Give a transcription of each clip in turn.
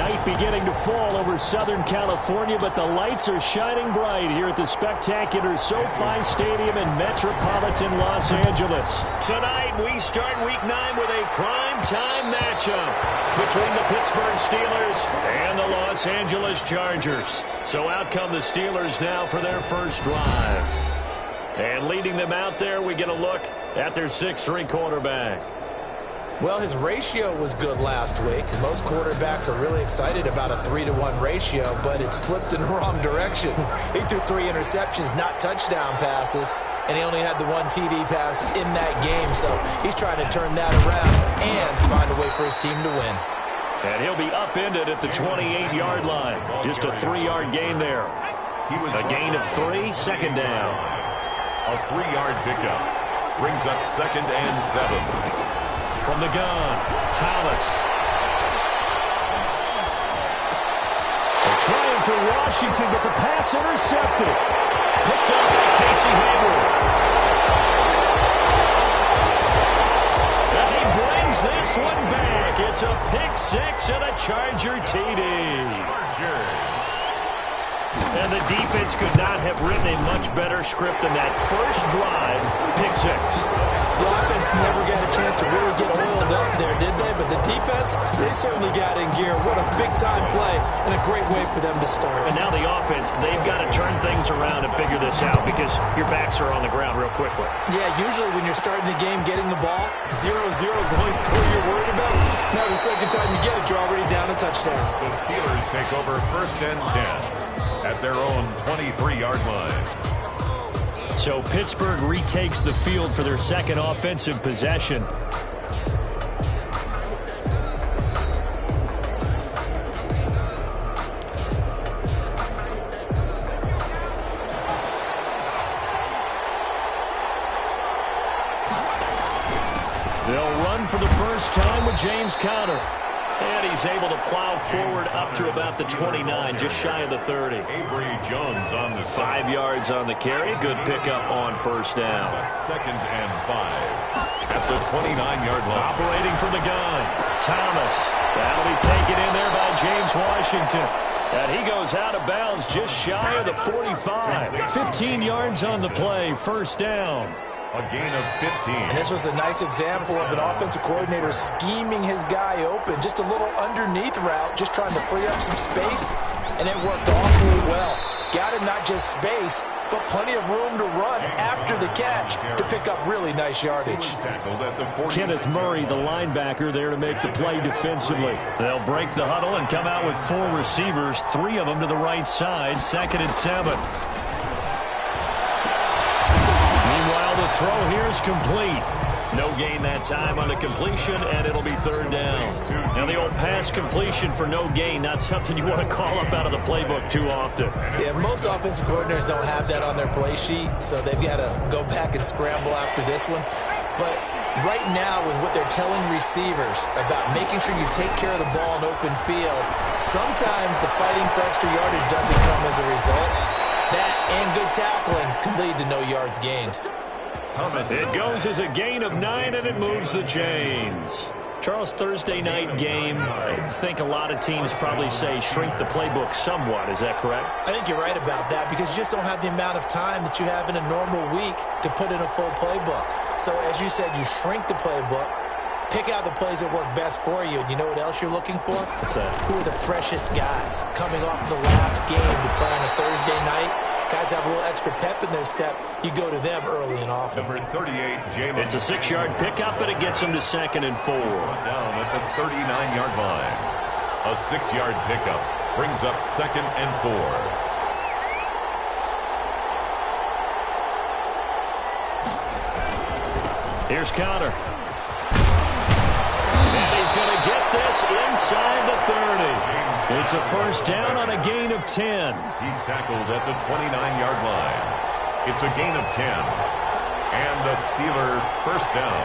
Night beginning to fall over Southern California, but the lights are shining bright here at the spectacular SoFi Stadium in metropolitan Los Angeles. Tonight, we start Week 9 with a prime-time matchup between the Pittsburgh Steelers and the Los Angeles Chargers. So out come the Steelers now for their first drive. And leading them out there, we get a look at their 6'3" quarterback. Well, his ratio was good last week. Most quarterbacks are really excited about a 3-to-1 ratio, but it's flipped in the wrong direction. He threw 3 interceptions, not touchdown passes, and he only had the 1 TD pass in that game. So he's trying to turn that around and find a way for his team to win. And he'll be upended at the 28-yard line. Just a 3-yard gain there. A gain of 3, second down. A 3-yard pickup brings up 2nd and 7. From the gun, Thomas. They're trying for Washington, but the pass intercepted. Picked up by Casey Hayward. And he brings this one back. It's a pick 6 and a Charger TD. And the defense could not have written a much better script than that first drive, pick 6. The offense never got a chance to really get oiled up there, did they? But the defense, they certainly got in gear. What a big-time play and a great way for them to start. And now the offense, they've got to turn things around and figure this out because your backs are on the ground real quickly. Yeah, usually when you're starting the game, getting the ball, 0-0 is the only score you're worried about. Now the second time you get it, you're already down a touchdown. The Steelers take over 1st and 10. At their own 23-yard line. So Pittsburgh retakes the field for their second offensive possession. They'll run for the first time with James Conner. And he's able to plow forward up to about the 29, just shy of the 30. Avery Jones on the 5 yards on the carry. Good pickup on first down. 2nd and 5 at the 29-yard line. Operating from the gun, Thomas. That'll be taken in there by James Washington. And he goes out of bounds just shy of the 45. 15 yards on the play, first down. A gain of 15. And this was a nice example of an offensive coordinator scheming his guy open. Just a little underneath route, just trying to free up some space, and it worked awfully well. Got him not just space, but plenty of room to run after the catch to pick up really nice yardage. Kenneth Murray, the linebacker, there to make the play defensively. They'll break the huddle and come out with 4 receivers, 3 of them to the right side, 2nd and 7. The throw here is complete. No gain that time on the completion, and it'll be 3rd down. Now, the old pass completion for no gain, not something you want to call up out of the playbook too often. Yeah, most offensive coordinators don't have that on their play sheet, so they've got to go back and scramble after this one. But right now, with what they're telling receivers about making sure you take care of the ball in open field, sometimes the fighting for extra yardage doesn't come as a result. That and good tackling can lead to no yards gained. It goes as a gain of 9, and it moves the chains. Charles, Thursday night game, I think a lot of teams probably say shrink the playbook somewhat. Is that correct? I think you're right about that because you just don't have the amount of time that you have in a normal week to put in a full playbook. So, as you said, you shrink the playbook, pick out the plays that work best for you. And you know what else you're looking for? What's that? Who are the freshest guys coming off the last game to play on a Thursday night? Guys have a little extra pep in their step. You go to them early and often. Number 38, James. It's a 6-yard pickup, but it gets him to 2nd and 4. Down at the 39-yard line. A 6-yard pickup brings up 2nd and 4. Here's Conner. And he's going to get this inside the 30. It's a first down on a gain of 10. He's tackled at the 29-yard line. It's a gain of 10. And a Steeler first down.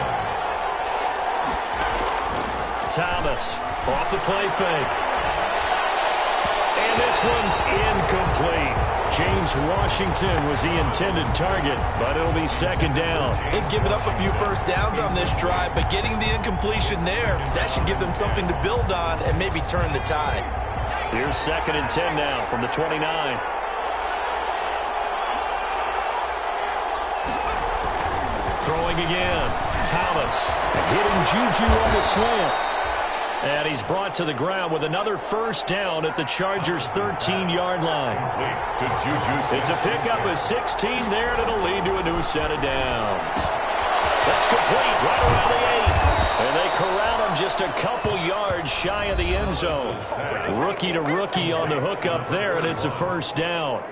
Thomas off the play fake. And this one's incomplete. James Washington was the intended target, but it'll be 2nd down. They've given up a few first downs on this drive, but getting the incompletion there, that should give them something to build on and maybe turn the tide. Here's 2nd and 10 now from the 29. Throwing again. Thomas. Hitting Juju on the slant. And he's brought to the ground with another first down at the Chargers' 13-yard line. It's a pickup of 16 there, and it'll lead to a new set of downs. That's complete right around the 8. And they corral him just a couple yards shy of the end zone. Rookie to rookie on the hook up there, and it's a first down.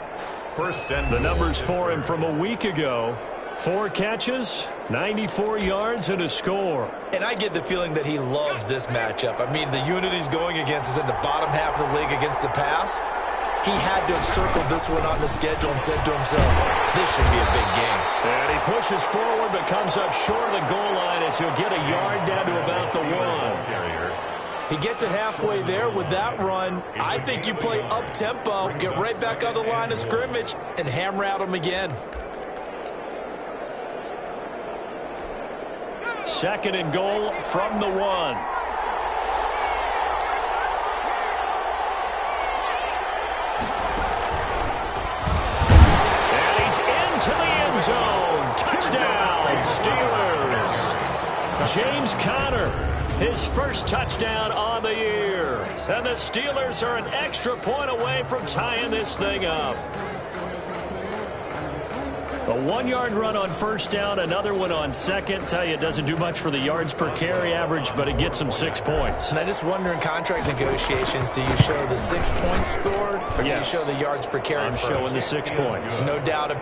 The numbers for him from a week ago. 4 catches, 94 yards, and a score. And I get the feeling that he loves this matchup. I mean, the unit he's going against is in the bottom half of the league against the pass. He had to have circled this one on the schedule and said to himself, this should be a big game. And he pushes forward but comes up short of the goal line as he'll get a yard down to about the 1. He gets it halfway there with that run. I think you play up-tempo, get right back on the line of scrimmage, and hammer at him again. 2nd and goal from the 1. And he's into the end zone. Touchdown, Steelers. James Conner, his first touchdown on the year. And the Steelers are an extra point away from tying this thing up. A 1-yard run on first down, another one on second. Tell you, it doesn't do much for the yards per carry average, but it gets them 6 points. And I just wonder in contract negotiations, do you show the 6 points scored, or do you show the yards per carry I'm first? showing the 6 points. No doubt.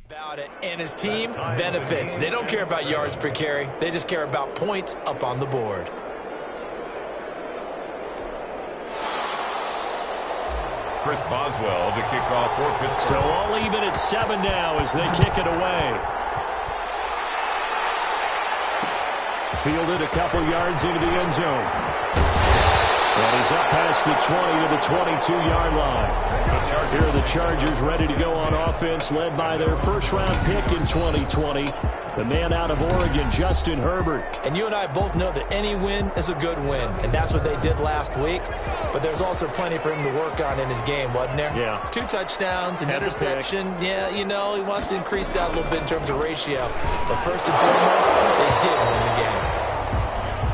About it, and his team benefits. They don't care about yards per carry. They just care about points up on the board. Chris Boswell to kick off for Pittsburgh. So all even at 7 now as they kick it away. Fielded a couple yards into the end zone. And he's up past the 20 to the 22-yard line. Here are the Chargers ready to go on offense, led by their first-round pick in 2020, the man out of Oregon, Justin Herbert. And you and I both know that any win is a good win, and that's what they did last week. But there's also plenty for him to work on in his game, wasn't there? Yeah. 2 touchdowns, an interception. Yeah, you know, he wants to increase that a little bit in terms of ratio. But first and foremost, they did win the game.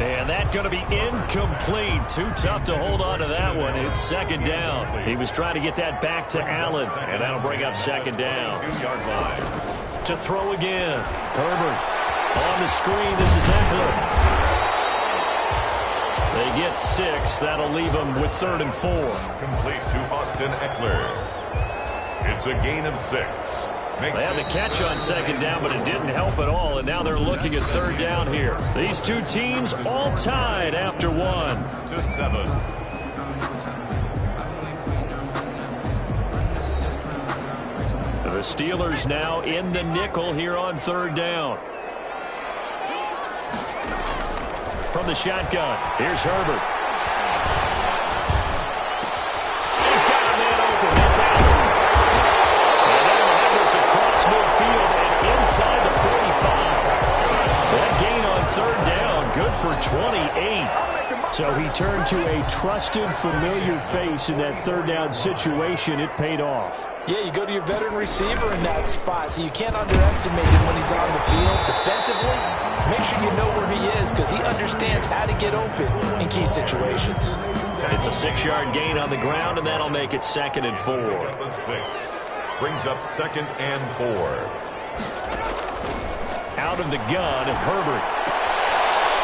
And that going to be incomplete. Too tough to hold on to that one. It's 2nd down. He was trying to get that back to Allen, and that'll bring up 2nd down. 2-yard line. To throw again. Herbert on the screen. This is Eckler. They get 6. That'll leave them with 3rd and 4. Complete to Austin Eckler. It's a gain of 6. They had the catch on 2nd down, but it didn't help at all, and now they're looking at 3rd down here. These two teams all tied after 1. To 7. The Steelers now in the nickel here on 3rd down. From the shotgun, here's Herbert. He's got a man open. That's Allen. And they'll have this across midfield and inside the 45. That gain on 3rd down, good for 28. So he turned to a trusted, familiar face in that 3rd down situation. It paid off. Yeah, you go to your veteran receiver in that spot, so you can't underestimate him when he's on the field. Defensively, make sure you know where he is because he understands how to get open in key situations. 10 It's a 6-yard gain on the ground, and that'll make it 2nd and 4. The 6 brings up 2nd and 4. Out of the gun, Herbert.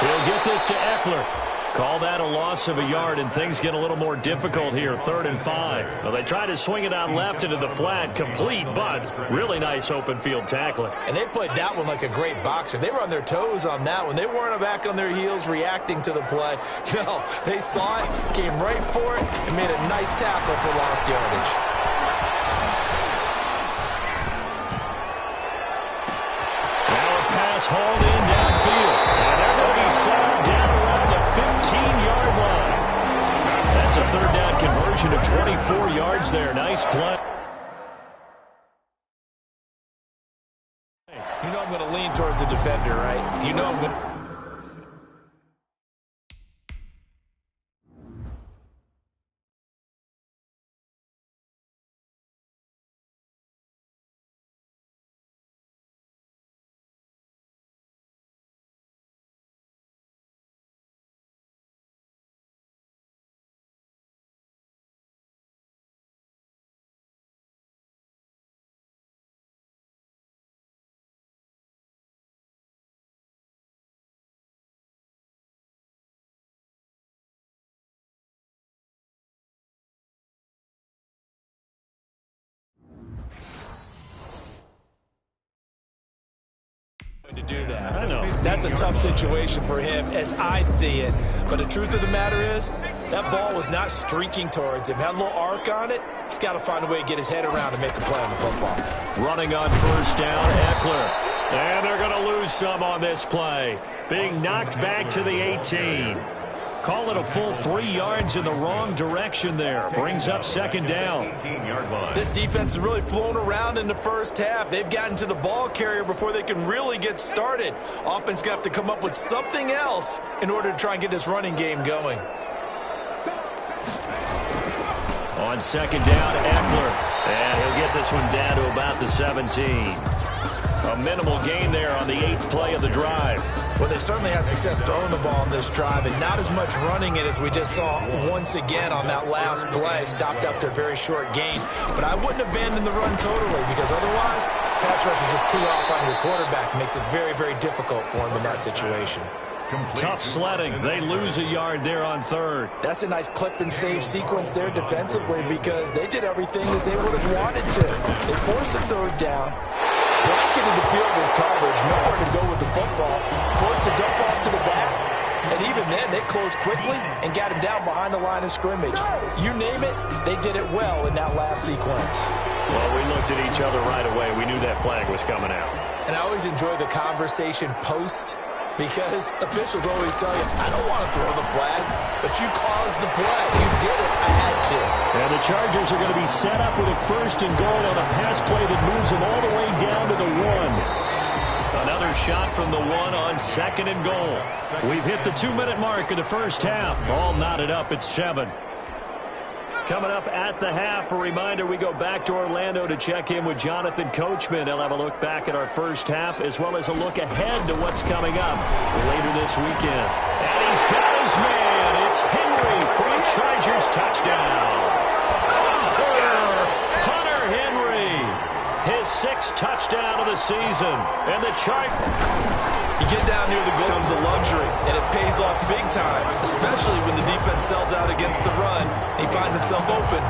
He'll get this to Eckler. Call that a loss of a yard, and things get a little more difficult here, 3rd and 5. Well, they try to swing it out left into the flat, complete, but really nice open field tackling. And they played that one like a great boxer. They were on their toes on that one. They weren't back on their heels reacting to the play. No, they saw it, came right for it, and made a nice tackle for lost yardage. Now a pass hauled in downfield, and they're going to be set down around the 15-yard line. That's a 3rd down conversion of 24 yards there. Nice play. You know I'm going to lean towards the defender, right? You know I'm going to... to do that. I know. That's a tough situation for him as I see it. But the truth of the matter is, that ball was not streaking towards him. Had a little arc on it. He's got to find a way to get his head around and make a play on the football. Running on 1st down, Eckler. And they're going to lose some on this play. Being knocked back to the 18. Call it a full 3 yards in the wrong direction there. Brings up 2nd down. 18-yard line. This defense has really flown around in the first half. They've gotten to the ball carrier before they can really get started. Offense going to have to come up with something else in order to try and get this running game going. On 2nd down, Eckler. And he'll get this one down to about the 17. A minimal gain there on the 8th play of the drive. Well, they certainly had success throwing the ball on this drive, and not as much running it as we just saw once again on that last play. Stopped after a very short gain. But I wouldn't abandon the run totally, because otherwise, pass rush is just too off on your quarterback. Makes it very, very difficult for him in that situation. Tough sledding. They lose a yard there on 3rd. That's a nice clip and save sequence there defensively, because they did everything as they would have wanted to. They forced a 3rd down. Bracketed the field with coverage, nowhere to go with the football, forced the dump off to the back, and even then they closed quickly and got him down behind the line of scrimmage. You name it, they did it well in that last sequence. Well, we looked at each other right away. We knew that flag was coming out. And I always enjoy the conversation post, because officials always tell you, I don't want to throw the flag, but you caused the play. You did it. I had to. And the Chargers are going to be set up with a 1st and goal on a pass play that moves them all the way down to the 1. Another shot from the 1 on 2nd and goal. We've hit the 2-minute mark of the first half. All knotted up at 7. Coming up at the half, a reminder, we go back to Orlando to check in with Jonathan Coachman. He'll have a look back at our first half, as well as a look ahead to what's coming up later this weekend. And he's got his man. It's Henry for a Chargers touchdown. Hunter Henry, his 6th touchdown of the season. And the Chargers... You get down near the goal comes a luxury, and it pays off big time, especially when the defense sells out against the run. He finds himself open.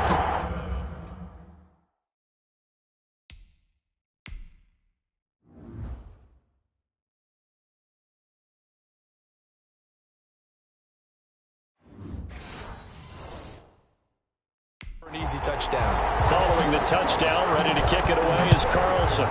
For an easy touchdown. Following the touchdown, ready to kick it away is Carlson.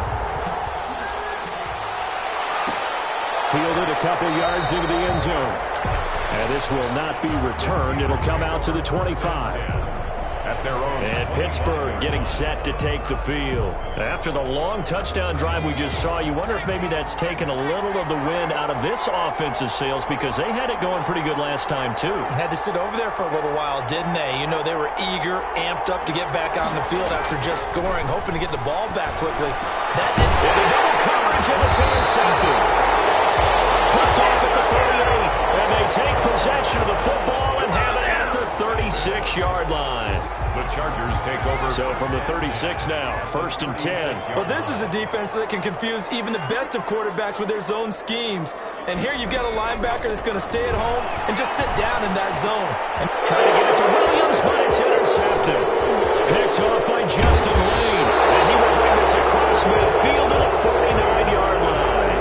Fielded a couple yards into the end zone. And this will not be returned. It'll come out to the 25. At their own. And Pittsburgh getting set to take the field. After the long touchdown drive we just saw, you wonder if maybe that's taken a little of the wind out of this offensive sails, because they had it going pretty good last time, too. Had to sit over there for a little while, didn't they? You know, they were eager, amped up to get back on the field after just scoring, hoping to get the ball back quickly. That didn't... And a double coverage, and it's intercepted. Put off at the 38, and they take possession of the football and have it at the 38. 36-yard line. The Chargers take over. So from the 36 now, 1st and 10. Well, this is a defense that can confuse even the best of quarterbacks with their zone schemes. And here you've got a linebacker that's going to stay at home and just sit down in that zone. And trying to get it to Williams, but it's intercepted. Picked off by Justin Lane. And he will bring this across midfield to the 49-yard line.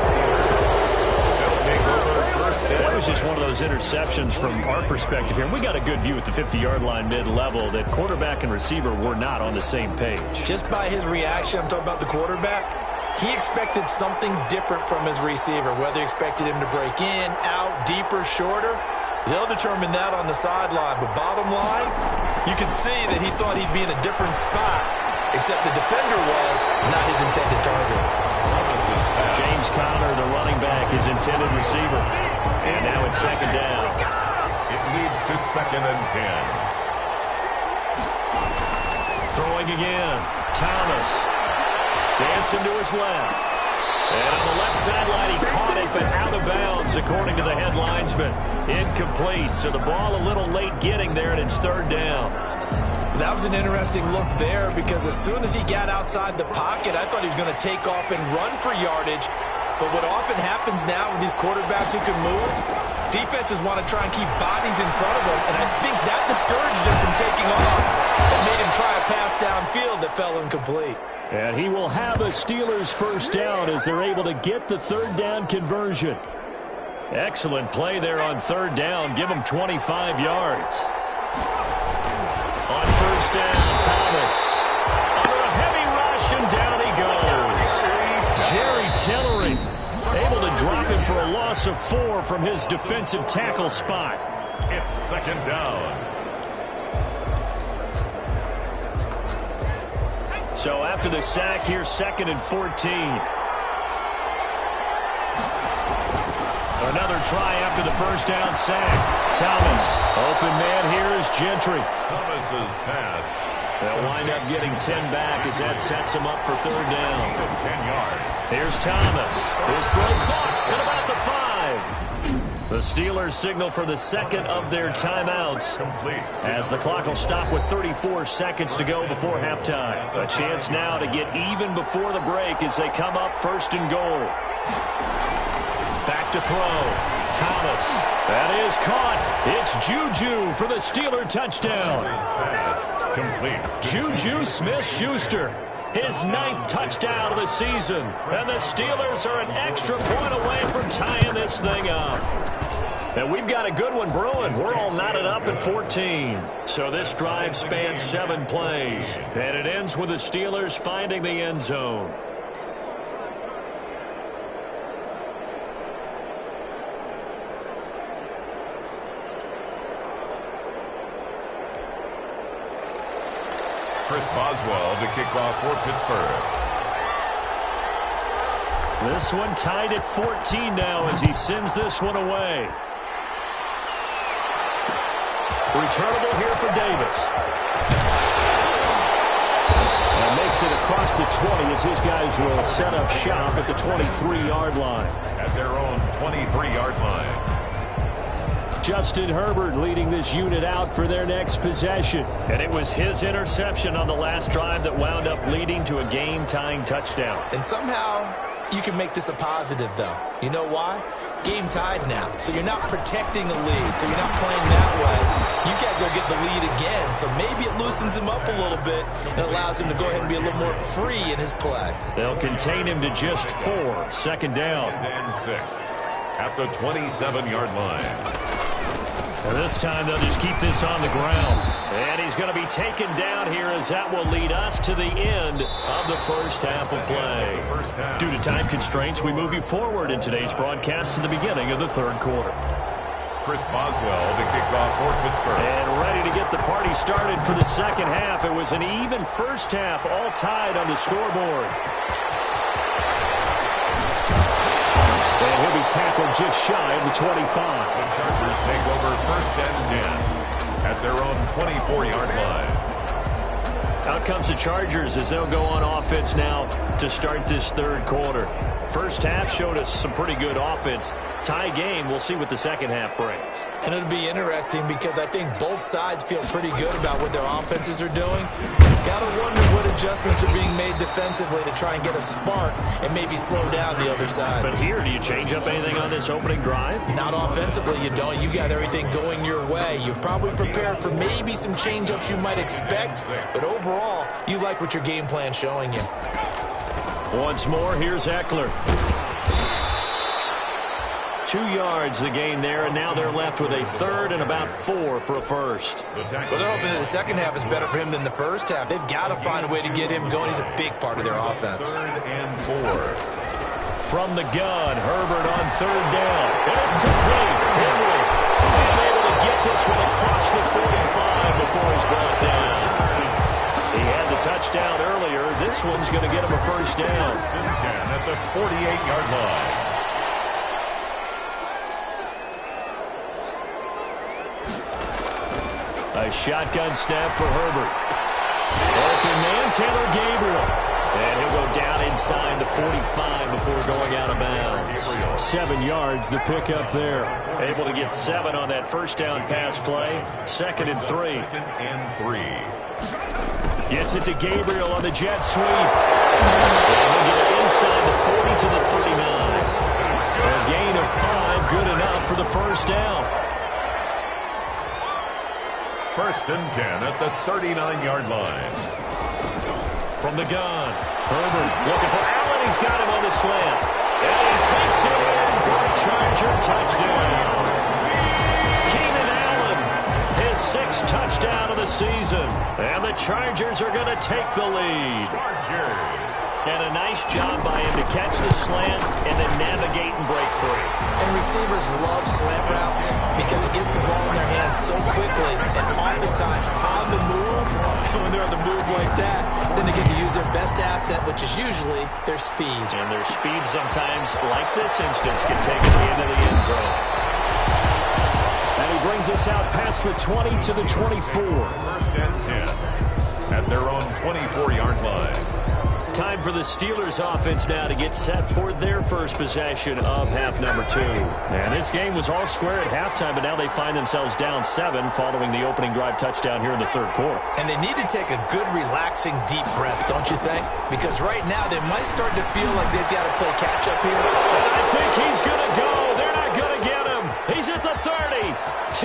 They'll take over first down. That was just one of those interceptions from our perspective here. We got a good view at the 50-yard line mid-level that quarterback and receiver were not on the same page. Just by his reaction, I'm talking about the quarterback, he expected something different from his receiver, whether he expected him to break in, out, deeper, shorter. They'll determine that on the sideline. But bottom line, you could see that he thought he'd be in a different spot, except the defender was not his intended target. James Conner, the running back, his intended receiver. And now it's 2nd down. It leads to 2nd and 10. Throwing again. Thomas. Dancing to his left. And on the left sideline, he caught it, but out of bounds, according to the head linesman. Incomplete, so the ball a little late getting there, and it's 3rd down. That was an interesting look there because as soon as he got outside the pocket, I thought he was going to take off and run for yardage. But what often happens now with these quarterbacks who can move, defenses want to try and keep bodies in front of them, and I think that discouraged him from taking off and made him try a pass downfield that fell incomplete. And he will have a Steelers 1st down as they're able to get the 3rd down conversion. Excellent play there on 3rd down. Give him 25 yards. On 1st down, Thomas. Under a heavy rush, and down he goes. Jerry Tillery able to drop him for a loss of 4 from his defensive tackle spot. It's 2nd down. So after the sack, here's 2nd and 14. Another try after the 1st down sack. Thomas. Open man here is Gentry. Thomas's pass. They'll wind up getting 10 back as that sets him up for 3rd down. 10 yards. Here's Thomas. His throw caught at about the 5. The Steelers signal for the 2nd of their timeouts. Complete. As the clock will stop with 34 seconds to go before halftime. A chance now to get even before the break as they come up 1st and goal. Back to throw. Thomas. That is caught. It's Juju for the Steeler touchdown. Pass complete. Juju Smith-Schuster. His 9th touchdown of the season. And the Steelers are an extra point away from tying this thing up. And we've got a good one brewing. We're all knotted up at 14. So this drive spans 7 plays. And it ends with the Steelers finding the end zone. Chris Boswell to kick off for Pittsburgh. This one tied at 14 now as he sends this one away. Returnable here for Davis. And makes it across the 20 as his guys will set up shop at the 23-yard line. At their own 23-yard line. Justin Herbert leading this unit out for their next possession. And it was his interception on the last drive that wound up leading to a game-tying touchdown. And somehow you can make this a positive, though. You know why? Game tied now. So you're not protecting a lead. So you're not playing that way. You got to go get the lead again. So maybe it loosens him up a little bit and allows him to go ahead and be a little more free in his play. They'll contain him to just 4. 2nd down. And 6 at the 27-yard line. And this time they'll just keep this on the ground. And he's going to be taken down here as that will lead us to the end of the first half of play. Due to time constraints, we move you forward in today's broadcast to the beginning of the 3rd quarter. Chris Boswell to kick off for Pittsburgh. And ready to get the party started for the 2nd half. It was an even first half, all tied on the scoreboard. And he'll be tackled just shy of the 25. The Chargers take over 1st and 10 at their own 24-yard line. Out comes the Chargers as they'll go on offense now to start this 3rd quarter. First half showed us some pretty good offense. Tie game, we'll see what the second half brings. And it'll be interesting because I think both sides feel pretty good about what their offenses are doing. Gotta wonder what adjustments are being made defensively to try and get a spark and maybe slow down the other side. But here, do you change up anything on this opening drive? Not offensively, you don't. You got everything going your way. You've probably prepared for maybe some change-ups you might expect, but overall, you like what your game plan's showing you. Once more, here's Eckler. 2 yards the gain there, and now they're left with a third and about 4 for a first. Well, they're hoping that the second half is better for him than the first half. They've got to find a way to get him going. He's a big part of their offense. Third and 4. From the gun, Herbert on third down. And it's complete. Henry being able to get this one across the 45 before he's brought down. He had the touchdown earlier. This one's going to get him a first down. 10 at the 48-yard line. A shotgun snap for Herbert. Open man, Taylor Gabriel. And he'll go down inside the 45 before going out of bounds. 7 yards, the pickup there. Able to get 7 on that first down pass play. 2nd and 3. 2nd and 3. Gets it to Gabriel on the jet sweep. And he'll get it inside the 40 to the 39. A gain of 5, good enough for the first down. 1st and 10 at the 39-yard line. From the gun, Herbert looking for Allen. He's got him on the slant. And he takes it in for a Charger touchdown. Keenan Allen, his 6th touchdown of the season. And the Chargers are going to take the lead. And a nice job by him to catch the slant and then navigate and break free. And receivers love slant routes because it gets the ball in their hands so quickly and oftentimes on the move. When they're on the move like that, then they get to use their best asset, which is usually their speed. And their speed sometimes, like this instance, can take it to the end of the end zone. And he brings us out past the 20 to the 24. 1st and 10 at their own 24-yard line. Time for the Steelers offense now to get set for their first possession of half number 2. And this game was all square at halftime, but now they find themselves down 7 following the opening drive touchdown here in the 3rd quarter. And they need to take a good, relaxing, deep breath, don't you think? Because right now they might start to feel like they've got to play catch-up here. And I think he's going to go. They're not going to get him. He's at the 30, 10,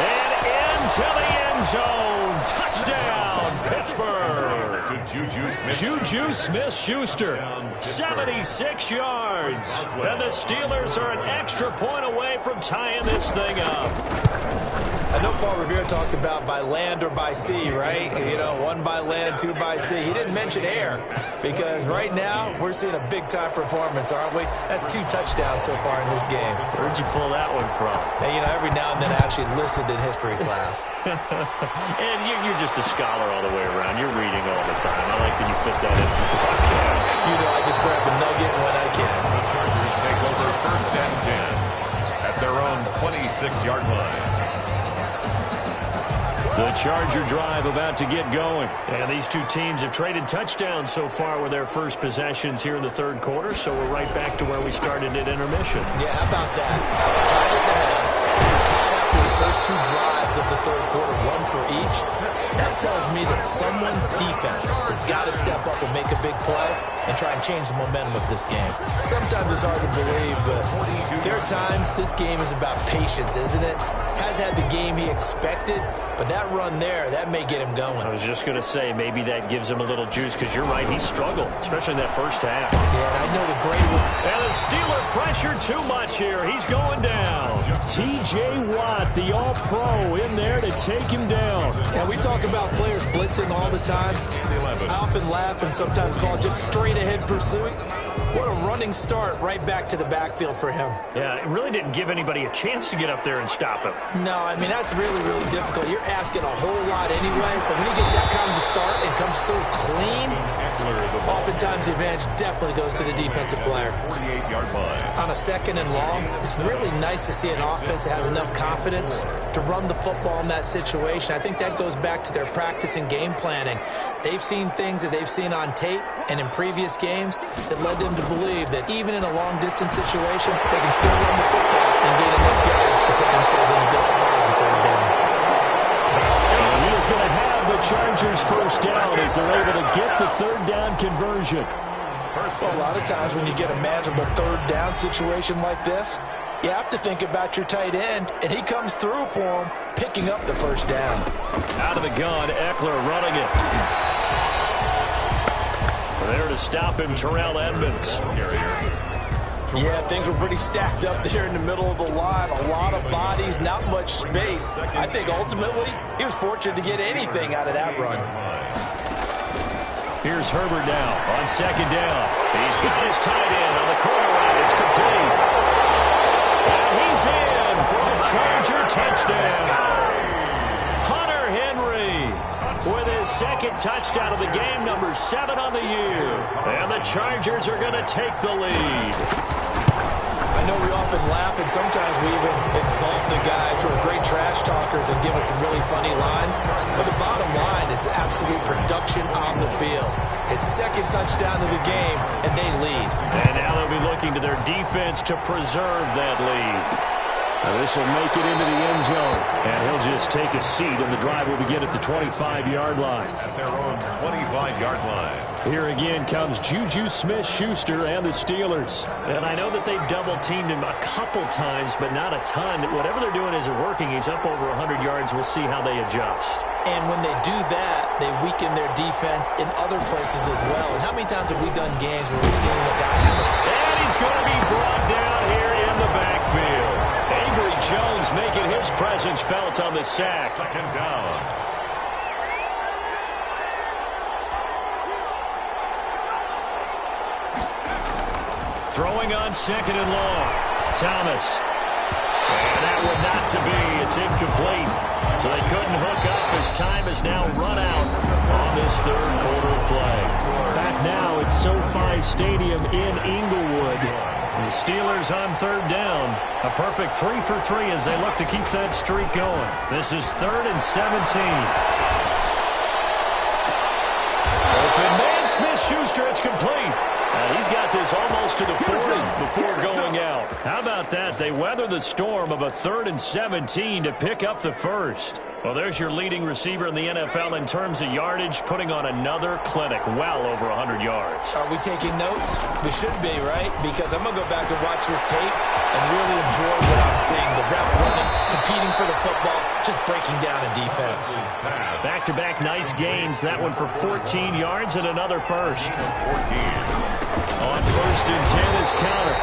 and into the end zone. Touchdown, Pittsburgh. Juju Smith-Schuster, 76 yards. And the Steelers are an extra point away from tying this thing up. I know Paul Revere talked about by land or by sea, right? You know, 1 by land, 2 by sea. He didn't mention air because right now we're seeing a big-time performance, aren't we? That's 2 touchdowns so far in this game. Where'd you pull that one from? And, you know, every now and then I actually listened in history class. And you're just a scholar all the way around. You're reading all the time. I like that you fit that into the podcast. You know, I just grab a nugget when I can. The Chargers take over 1st and 10 at their own 26-yard line. The Charger drive about to get going. And these two teams have traded touchdowns so far with their first possessions here in the 3rd quarter, so we're right back to where we started at intermission. Yeah, how about that? Tied at the half. Tied after the first 2 drives of the 3rd quarter, 1 for each. That tells me that someone's defense has got to step up and make a big play and try and change the momentum of this game. Sometimes it's hard to believe, but there are times this game is about patience, isn't it? Has had the game he expected, but that run there, that may get him going. I was just going to say, maybe that gives him a little juice, because you're right, he struggled, especially in that first half. Yeah, and I know the great one. And the Steeler pressure too much here. He's going down. T.J. Watt, the all-pro, in there to take him down. And we talk about players blitzing all the time. I often laugh and sometimes call it just straight-ahead pursuit. What a running start right back to the backfield for him. Yeah, it really didn't give anybody a chance to get up there and stop him. No, I mean, that's really, really difficult. You're asking a whole lot anyway, but when he gets that kind of start and comes through clean, oftentimes the advantage definitely goes to the defensive player. 48-yard line. On a 2nd and long, it's really nice to see an offense that has enough confidence to run the football in that situation. I think that goes back to their practice and game planning. They've seen things that they've seen on tape, And in previous games, it led them to believe that even in a long-distance situation, they can still run the football and gain enough yards to put themselves in a good spot on third down. And he is going to have the Chargers first down as they're able to get the third down conversion. Well, a lot of times when you get a manageable third down situation like this, you have to think about your tight end, and he comes through for him, picking up the first down. Out of the gun, Eckler running it. There to stop him, Terrell Edmonds. Yeah, things were pretty stacked up there in the middle of the line. A lot of bodies, not much space. I think ultimately he was fortunate to get anything out of that run. Here's Herbert now on second down. He's got his tight end on the corner route. It's complete. And he's in for the Charger touchdown. Hunter Henry with his second touchdown of the game, number 7 on the year. And the Chargers are going to take the lead. I know we often laugh, and sometimes we even exalt the guys who are great trash talkers and give us some really funny lines. But the bottom line is absolute production on the field. His second touchdown of the game, and they lead. And now they'll be looking to their defense to preserve that lead. Now this will make it into the end zone. And he'll just take a seat, and the drive will begin at the 25-yard line. At their own 25-yard line. Here again comes Juju Smith-Schuster and the Steelers. And I know that they've double-teamed him a couple times, but not a ton. Whatever they're doing isn't working. He's up over 100 yards. We'll see how they adjust. And when they do that, they weaken their defense in other places as well. And how many times have we done games where we've seen a guy have a... And he's going to be brought down here in the backfield. Avery Jones making his presence felt on the sack. Second down. Throwing on second and long. Thomas. And that one not to be. It's incomplete. So they couldn't hook up as time has now run out on this third quarter of play. Back now at SoFi Stadium in Inglewood. The Steelers on third down. A perfect 3 for 3 as they look to keep that streak going. This is 3rd and 17. Open man, Smith-Schuster. It's complete. He's got this almost to the 40 before going out. How about that? They weather the storm of a 3rd and 17 to pick up the first. Well, there's your leading receiver in the NFL in terms of yardage, putting on another clinic, well over 100 yards. Are we taking notes? We should be, right? Because I'm going to go back and watch this tape and really enjoy what I'm seeing. The route running, competing for the football, just breaking down a defense. Back-to-back nice gains. That one for 14 yards and another first. 14. On 1st and 10 is counter.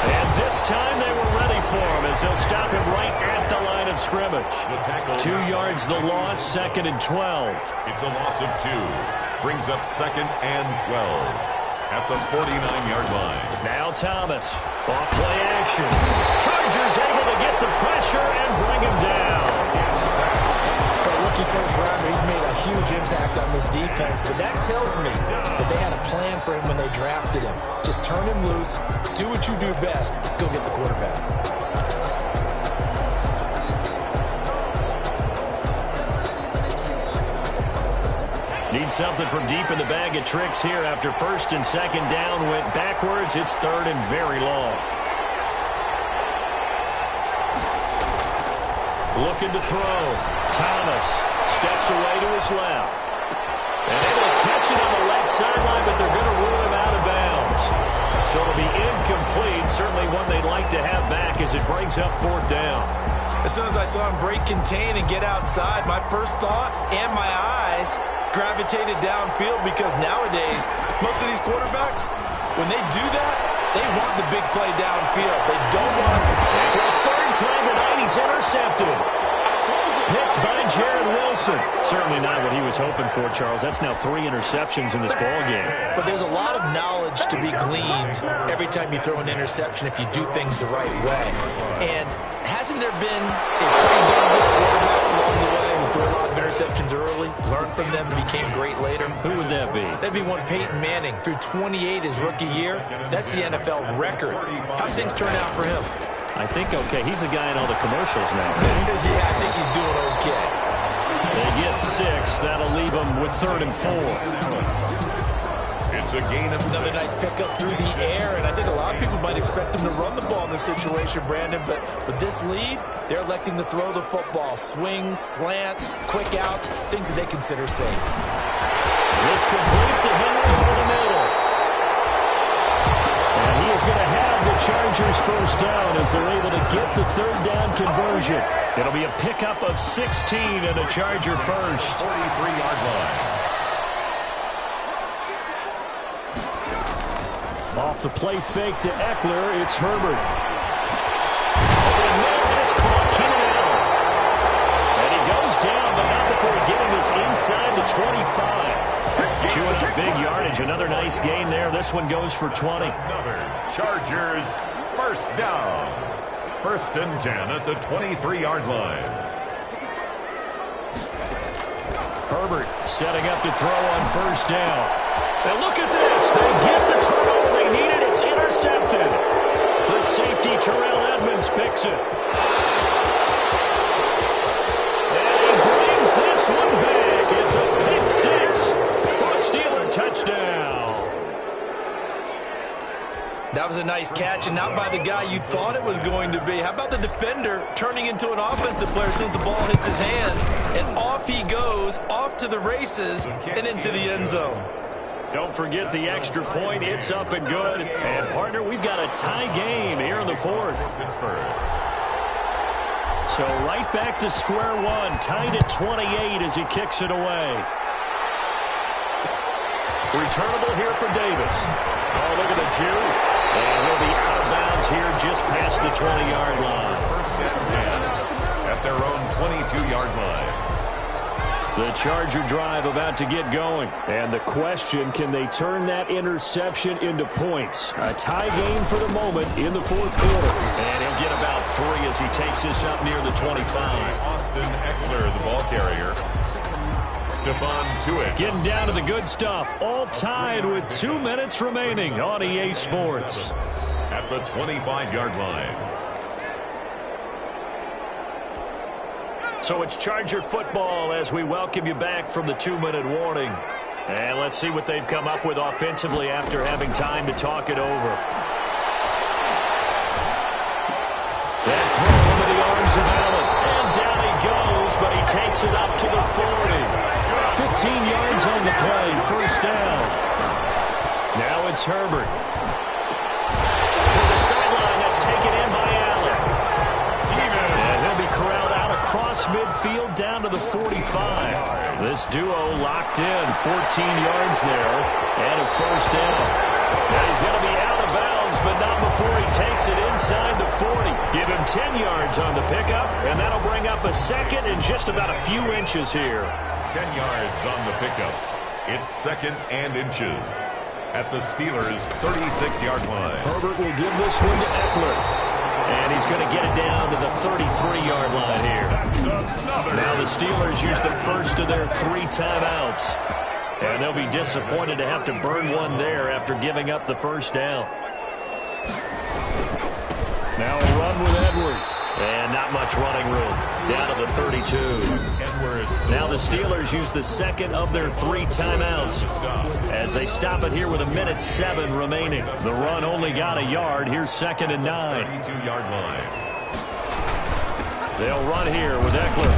And this time they were ready for him as they'll stop him right at the line of scrimmage. 2 yards the loss, 2nd and 12. It's a loss of 2. Brings up 2nd and 12. At the 49-yard line. Now Thomas. Off play action. Chargers able to get the pressure and bring him down. For a rookie first rounder, he's made a huge impact on this defense, but that tells me that they had a plan for him when they drafted him. Just turn him loose, do what you do best, go get the quarterback. Need something from deep in the bag of tricks here after 1st and 2nd down went backwards. It's 3rd and very long. Looking to throw. Thomas steps away to his left. And able to catch it on the left sideline, but they're going to rule him out of bounds. So it'll be incomplete. Certainly one they'd like to have back as it brings up 4th down. As soon as I saw him break contain and get outside, my first thought and my eyes gravitated downfield, because nowadays, most of these quarterbacks, when they do that, they want the big play downfield. They don't want it. And for a 3rd time tonight, he's intercepted. Picked by Jared Wilson. Certainly not what he was hoping for, Charles. That's now 3 interceptions in this ballgame. But there's a lot of knowledge to be gleaned every time you throw an interception if you do things the right way. And hasn't there been a pretty darn good quarterback along the way who threw a lot of interceptions early, learned from them, and became great later? Who would that be? That'd be one Peyton Manning. Through 28 his rookie year. That's the NFL record. How'd things turn out for him? I think okay. He's a guy in all the commercials now. Yeah, I think he's doing okay. They get 6. That'll leave them with 3rd and 4. It's a gain of 6. Another nice pickup through the air, and I think a lot of people might expect them to run the ball in this situation, Brandon, but with this lead, they're electing to throw the football. Swings, slants, quick outs, things that they consider safe. This complete to Henry over the middle. And he is going to have the Chargers first down as they're able to get the third down conversion. It'll be a pickup of 16 and a Charger first. 43-yard line. Off the play fake to Eckler, it's Herbert. Over the middle, and it's caught. Keenan Allen. And he goes down, but not before getting this inside the 25. Chewing up big yardage. Another nice gain there. This one goes for 20. Another Chargers first down. 1st and 10 at the 23-yard line. Herbert setting up to throw on first down. And look at this. They get the turnover they needed. It's intercepted. The safety, Terrell Edmonds, picks it. And he brings this one back. It's a pick 6 for a Steeler touchdown. That was a nice catch, and not by the guy you thought it was going to be. How about the defender turning into an offensive player as soon as the ball hits his hands, and off he goes, off to the races, and into the end zone. Don't forget the extra point. It's up and good. And, partner, we've got a tie game here in the 4th. So right back to square one. Tied at 28 as he kicks it away. Returnable here for Davis. Oh, look at the juke. And he'll be out of bounds here just past the 20-yard line. 1st and 10 at their own 22-yard line. The Charger drive about to get going. And the question, can they turn that interception into points? A tie game for the moment in the 4th quarter. And he'll get about 3 as he takes this up near the 25. Austin Eckler, the ball carrier. Stephon Tuitt. Getting down to the good stuff. All tied with 2 minutes remaining on EA Sports. At the 25-yard line. So it's Charger football as we welcome you back from the 2-minute warning. And let's see what they've come up with offensively after having time to talk it over. That throw into the arms of Allen. And down he goes, but he takes it up to the 40. 15 yards on the play, first down. Now it's Herbert. To the sideline, that's taken in by Allen. And he'll be corralled out across midfield down to the 45. This duo locked in, 14 yards there, and a first down. Now he's going to be out of bounds, but not before he takes it inside the 40. Give him 10 yards on the pickup, and that'll bring up a second and just about a few inches here. 10 yards on the pickup. It's 2nd and inches at the Steelers' 36-yard line. Herbert will give this one to Eckler. And he's going to get it down to the 33-yard line here. Now the Steelers use the first of their 3 timeouts. And they'll be disappointed to have to burn one there after giving up the first down. Now a run with Edwards. And not much running room. Down to the 32. Now the Steelers use the second of their 3 timeouts as they stop it here with 1:07 remaining. The run only got a yard. Here's 2nd and 9. 32-yard line. They'll run here with Eckler.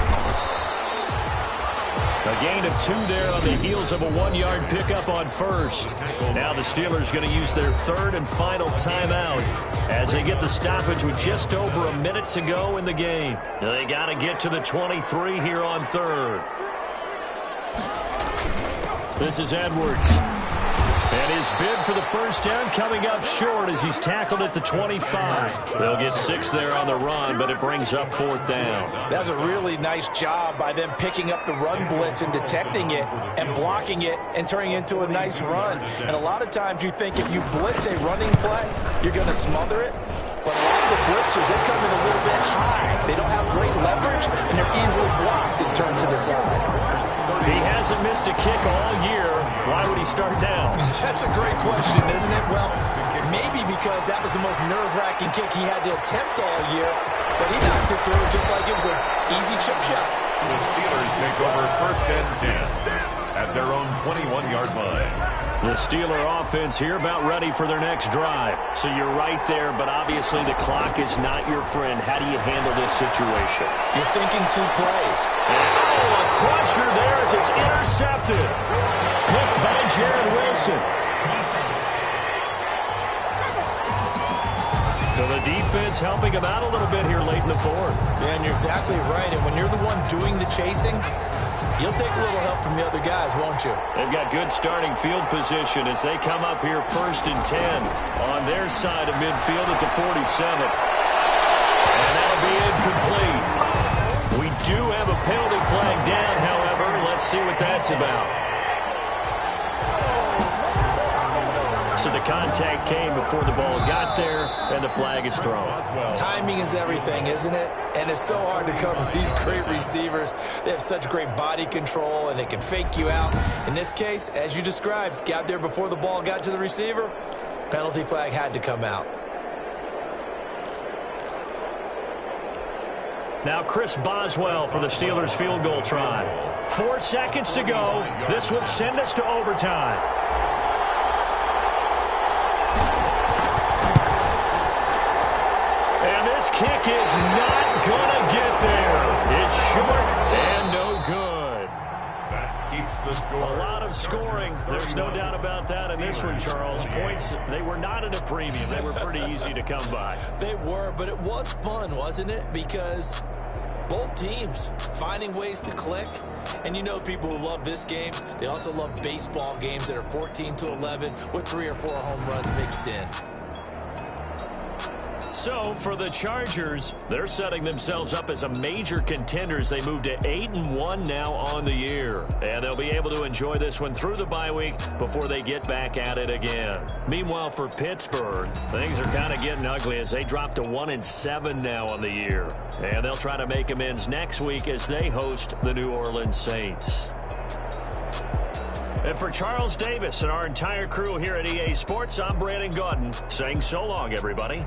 A gain of 2 there on the heels of a 1-yard pickup on first. Now the Steelers going to use their 3rd and final timeout as they get the stoppage with just over a minute to go in the game. They got to get to the 23 here on 3rd. This is Edwards. And his bid for the first down coming up short as he's tackled at the 25. They'll get 6 there on the run, but it brings up 4th down. That was a really nice job by them picking up the run blitz and detecting it and blocking it and turning it into a nice run. And a lot of times you think if you blitz a running play, you're going to smother it. But a lot of the blitzes, they come in a little bit high. They don't have great leverage, and they're easily blocked and turned to the side. He hasn't missed a kick all year. Why would he start now? That's a great question, isn't it? Well, maybe because that was the most nerve-wracking kick he had to attempt all year. But he knocked it through just like it was an easy chip shot. The Steelers take over 1st and 10 at their own 21-yard line. The Steeler offense here about ready for their next drive. So you're right there, but obviously the clock is not your friend. How do you handle this situation? You're thinking 2 plays. Oh, a crusher there as it's intercepted. Picked by Jared Wilson. So the defense helping him out a little bit here late in the fourth. Yeah, and you're exactly right. And when you're the one doing the chasing, you'll take a little help from the other guys, won't you? They've got good starting field position as they come up here 1st and 10 on their side of midfield at the 47. And that'll be incomplete. We do have a penalty flag down, however. Let's see what that's about. So the contact came before the ball got there, and the flag is thrown. Timing is everything, isn't it? And it's so hard to cover these great receivers. They have such great body control, and they can fake you out. In this case, as you described, got there before the ball got to the receiver. Penalty flag had to come out. Now Chris Boswell for the Steelers field goal try. 4 seconds to go. This would send us to overtime. This kick is not going to get there. It's short and no good. That keeps the score. A lot of scoring. There's no doubt about that in this one, Charles. Points, they were not at a premium. They were pretty easy to come by. They were, but it was fun, wasn't it? Because both teams finding ways to click. And you know people who love this game, they also love baseball games that are 14-11 with 3 or 4 home runs mixed in. So, for the Chargers, they're setting themselves up as a major contender as they move to 8-1 now on the year. And they'll be able to enjoy this one through the bye week before they get back at it again. Meanwhile, for Pittsburgh, things are kind of getting ugly as they drop to 1-7 now on the year. And they'll try to make amends next week as they host the New Orleans Saints. And for Charles Davis and our entire crew here at EA Sports, I'm Brandon Gaudin saying so long, everybody.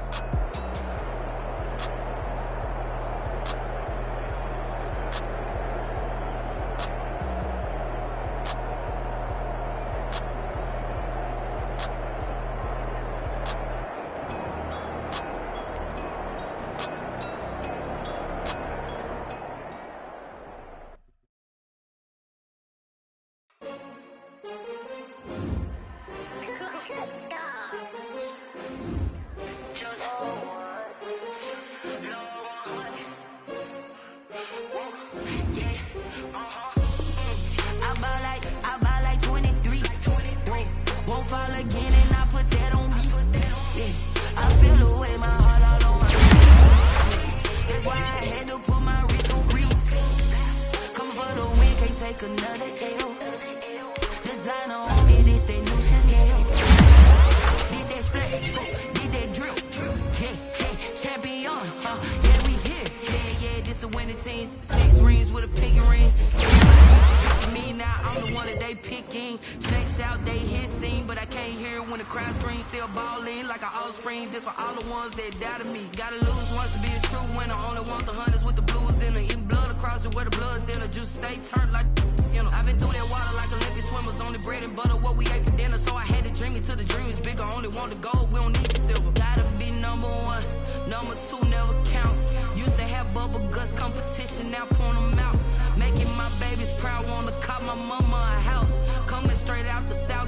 Making my babies proud, wanna cop my mama a house. Coming straight out the South.